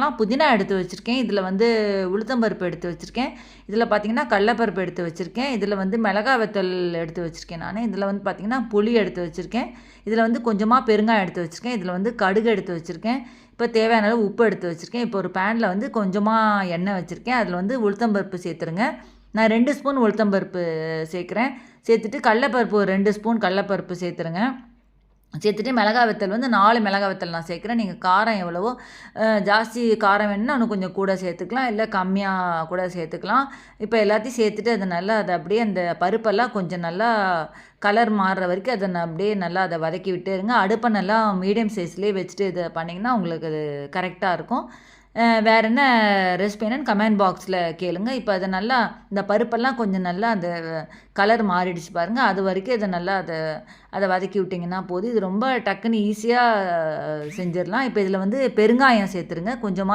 சேர்த்துக்கலாம். புதினா எடுத்து வச்சுருக்கேன். இதில் வந்து உளுத்தம்பருப்பு எடுத்து வச்சுருக்கேன். இதில் பார்த்திங்கன்னா கடலப்பருப்பு எடுத்து வச்சுருக்கேன். இதில் வந்து மிளகாய் வத்தல் எடுத்து வச்சுருக்கேன் நான். இதில் வந்து பார்த்திங்கன்னா புளி எடுத்து வச்சுருக்கேன். இதில் வந்து கொஞ்சமாக பெருங்காயம் எடுத்து வச்சுருக்கேன். இதில் வந்து கடுகு எடுத்து வச்சுருக்கேன். இப்போ தேவையான அளவு உப்பு எடுத்து வச்சுருக்கேன். இப்போ ஒரு பேனில் வந்து கொஞ்சமாக எண்ணெய் வச்சுருக்கேன். அதில் வந்து உளுத்தம்பருப்பு சேர்த்துருங்க. நான் 2 ஸ்பூன் உளுத்தம்பருப்பு சேர்க்குறேன். சேர்த்துட்டு கடலப்பருப்பு ஒரு 2 ஸ்பூன் கடலப்பருப்பு சேர்த்துருங்க. சேர்த்துட்டு மிளகாய் வத்தல் வந்து 4 மிளகாய் வத்தல் நான் சேர்க்குறேன். நீங்கள் காரம் எவ்வளவோ ஜாஸ்தி காரம் வேணும்னா இன்னும் கொஞ்சம் கூட சேர்த்துக்கலாம். இல்லை கம்மியாக கூட சேர்த்துக்கலாம். இப்போ எல்லாத்தையும் சேர்த்துட்டு அதை அப்படியே அந்த பருப்பெல்லாம் கொஞ்சம் நல்லா கலர் மாறுற வரைக்கும் அப்படியே நல்லா அதை வதக்கி விட்டுருங்க. அடுப்பை நல்லா மீடியம் சைஸ்லேயே வச்சுட்டு இதை பண்ணிங்கன்னா உங்களுக்கு அது கரெக்டாக இருக்கும். வேறு என்ன ரெசிபி என்னன்னு கமெண்ட் பாக்ஸில் கேளுங்க. இப்போ அதை நல்லா இந்த பருப்பெல்லாம் கொஞ்சம் நல்லா அந்த கலர் மாறிடுச்சு பாருங்கள். அது வரைக்கும் இதை நல்லா அதை வதக்கி விட்டிங்கன்னா போதும். இது ரொம்ப டக்குன்னு ஈஸியாக செஞ்சிடலாம். இப்போ இதில் வந்து பெருங்காயம் சேர்த்துருங்க. கொஞ்சமாக